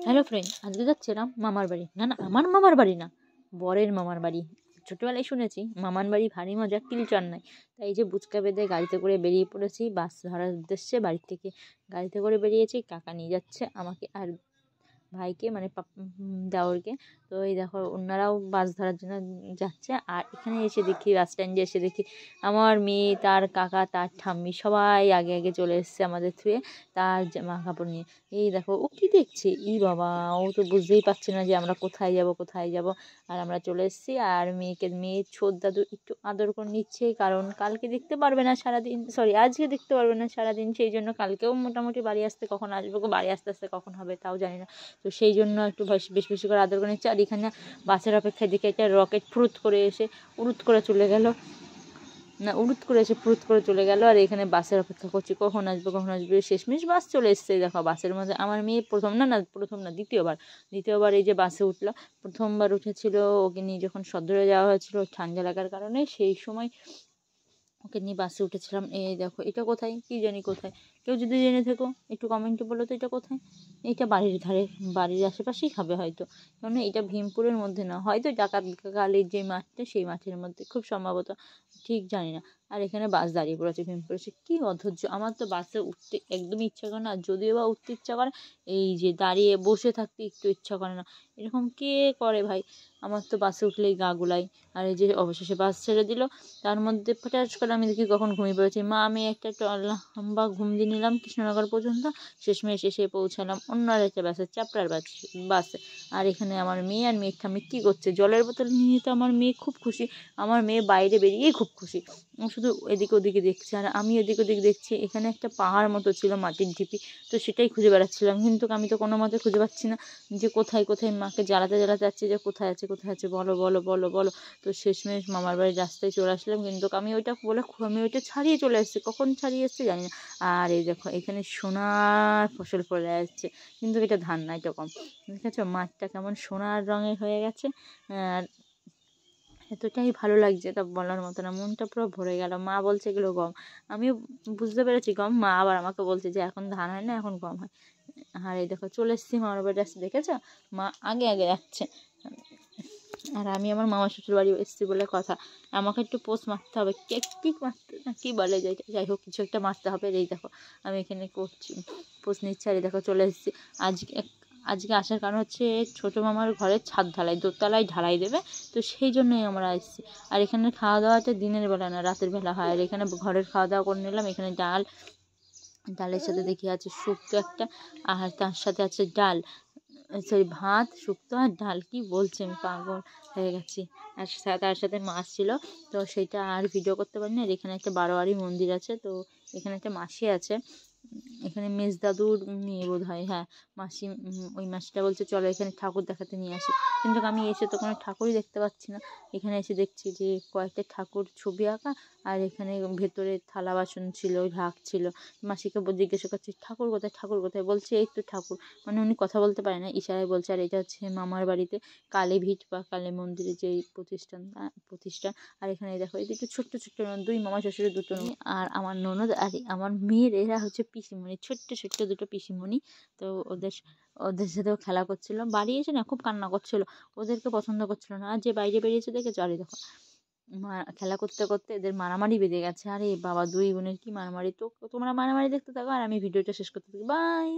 Hello friend, আজকে যাচ্ছিলাম মামার বাড়ি। না না, আমার মামার বাড়ি না, বরের মামার বাড়ি। ছোটোবেলায় শুনেছি মামার বাড়ি ভারী মজা, কিলচার নাই। তাই যে বুচকা বেঁধে গাড়িতে করে বেরিয়ে পড়েছি বাস ধরার উদ্দেশ্যে। বাড়ির থেকে গাড়িতে করে বেরিয়েছি, কাকা নিয়ে যাচ্ছে আমাকে আর ভাইকে, মানে দেওরকে। তো এই দেখো ওনারাও বাস ধরার জন্য যাচ্ছে। আর এখানে এসে দেখি, বাস স্ট্যান্ডে এসে দেখি আমার মেয়ে, তার কাকা, তার ঠাম্মি সবাই আগে আগে চলে এসছে আমাদের থুয়ে, তার জামা কাপড় নিয়ে। এই দেখো ও কি দেখছে, বাবা, ও তো বুঝতেই পারছে না যে আমরা কোথায় যাব কোথায় যাব। আর আমরা চলে এসেছি, আর মেয়ের ছোট দাদু একটু আদর করে নিচ্ছে, কারণ কালকে দেখতে পারবে না সারাদিন, সরি আজকে দেখতে পারবে না সারাদিন, সেই জন্য কালকেও মোটামুটি বাড়ি আসতে কখন আসবো, বাড়ি আসতে আসতে কখন হবে তাও জানি না। তো সেই জন্য একটু বেশি বেশি করে আদর করে নিচ্ছে। আর এখানে বাসের অপেক্ষায় দেখে একটা রকেট ফুরুত করে এসে উড়ুত করে চলে গেল, না উড়ুত করে এসে ফুরুত করে চলে গেল। আর এখানে বাসের অপেক্ষা করছি কখন আসবে, শেষমেশ বাস চলে এসছে। দেখো বাসের মধ্যে আমার মেয়ে প্রথম না দ্বিতীয়বার এই যে বাসে উঠলো। প্রথমবার উঠেছিল ওকে নিয়ে যখন সদরে যাওয়া হয়েছিল ঠান্ডা লাগার কারণে, সেই সময় ওকে নিয়ে বাসে উঠেছিলাম। এই দেখো এটা কোথায়, কি জানি কোথায়, কেউ যদি জেনে থাকো একটু কমেন্টে বলো তো এটা কোথায়। এটা বাড়ির ধারে, বাড়ির আশেপাশেই হবে হয়তো, কারণ এটা ভীমপুরের মধ্যে না, হয়তো ডাকাত কালীর যে মাঠটা সেই মাঠের মধ্যে খুব সম্ভবত, ঠিক জানি না। আর এখানে বাস দাঁড়িয়ে পড়েছে ভীমপুরে, সে কী অধৈর্য। আমার তো বাসে উঠতে একদমই ইচ্ছা করে না, যদিও বা উঠতে ইচ্ছা করে, এই যে দাঁড়িয়ে বসে থাকতে একটু ইচ্ছা করে না। এরকম কে করে ভাই, আমার তো বাসে উঠলেই গা গুলাই। আর এই যে অবশেষে বাস ছেড়ে দিল, তার মধ্যে ফটাস করে আমি দেখি কখন ঘুমিয়ে পড়েছি। আমি একটা লম্বা ঘুম দিয়ে নিলাম কৃষ্ণনগর পর্যন্ত, শেষমেশ এসে পৌঁছালাম অন্য আরেকটা বাসে, চাপড়ার বাসে। আর এখানে আমার মেয়ে আর মেয়ের ঠাম্মি কী করছে, জলের বোতল নিয়ে। তো আমার মেয়ে খুব খুশি, আমার মেয়ে বাইরে বেরিয়েই খুব খুশি, ও শুধু এদিক ওদিকে দেখছে আর আমি এদিক ওদিক দেখছি। এখানে একটা পাহাড় মতো ছিল মাটির ঢিপি, তো সেটাই খুঁজে বেড়াচ্ছিলাম, কিন্তু আমি তো কোনো মতে খুঁজে পাচ্ছি না যে কোথায় কোথায়। মাকে জ্বালাতে জ্বালাতে যাচ্ছে যে কোথায় আছে কোথায় আছে, বলো বলো বলো বলো। তো শেষমেশ মামার বাড়ির রাস্তায় চলে আসলাম, কিন্তু আমি ওইটা ছাড়িয়ে চলে এসেছি, কখন ছাড়িয়ে এসেছি জানি না। আর এই দেখো এখানে সোনার ফসল ফলে আসছে, কিন্তু এটা ধান না, এটা কম। দেখেছো মাঠটা কেমন সোনার রঙের হয়ে গেছে। আর এতটাই ভালো লাগছে তা বলার মতো না, মনটা পুরো ভরে গেল। মা বলছে এগুলো গম, আমিও বুঝতে পেরেছি গম, মা আবার আমাকে বলছে যে এখন ধান হয় না, এখন গম হয়। আর এই দেখো চলে এসেছি মামার বাড়ি আসছে, দেখেছো মা আগে আগে যাচ্ছে। আর আমি আমার মামা শ্বশুর বাড়ি এসেছি বলে কথা, আমাকে একটু পোস্ট মারতে হবে, কেক মারতে না কী বলে, যাই হোক কিছু একটা মারতে হবে। এই দেখো আমি এখানে করছি, পোস্ট নিচ্ছি। আর এই দেখো চলে এসেছি। আজকে আজকে আসার কারণ হচ্ছে ছোটো মামার ঘরের ছাদ ঢালাই, দোতলায় ঢালাই দেবে, তো সেই জন্যই আমরা এসেছি। আর এখানে খাওয়া দাওয়াটা দিনের বেলা না, রাতের বেলা হয়। আর এখানে ঘরের খাওয়া দাওয়া করে নিলাম। এখানে ডালের সাথে দেখি আছে শুক্তো একটা, আর তার সাথে আছে ডাল, সরি ভাত, শুক্তো আর ডাল। কি বলছি, আমি পাগল হয়ে গেছি। আর তার সাথে মাছ ছিল, তো সেইটা আর ভিডিও করতে পারিনি। আর এখানে একটা বারোয়ারি মন্দির আছে, তো এখানে একটা মাসি আছে, এখানে মেজদাদুর মেয়ে বোধ হয়, হ্যাঁ মাসি। ওই মাসিটা বলছে চলো এখানে ঠাকুর দেখাতে নিয়ে আসি, কিন্তু আমি এসে তো কোনো ঠাকুরই দেখতে পাচ্ছি না। এখানে এসে দেখছি যে কয়েকটা ঠাকুর ছবি আঁকা, আর এখানে ভেতরে থালা বাসন ছিল, ঢাক ছিল। মাসিকে জিজ্ঞাসা করছি ঠাকুর কোথায়, ঠাকুর কোথায়, বলছে এই তো ঠাকুর, মানে উনি কথা বলতে পারে না, ইশারায় বলছে। আর এটা হচ্ছে মামার বাড়িতে কালী ভিট বা কালী মন্দিরের যে প্রতিষ্ঠান। আর এখানে দেখো এই দুটো ছোট্ট ছোট্ট দুই মামা শ্বশুরের দুটো মেয়ে, আর আমার ননদ আর আমার মেয়ের, এরা হচ্ছে পিসিমণি, ছোট্ট ছোট্ট দুটো পিসিমণি। তো ওদের ওদের সাথেও খেলা করছিল, বাড়ি এসে না খুব কান্না করছিল, ওদেরকে পছন্দ করছিল না। আর যে বাইরে বেরিয়েছে দেখেছো, আর দেখো খেলা করতে করতে এদের মারামারি বেঁধে গেছে। আরে বাবা, দুই বোনের কি মারামারি, তো তোমরা মারামারি দেখতে থাকো আর আমি ভিডিওটা শেষ করতে থাকি, বাই।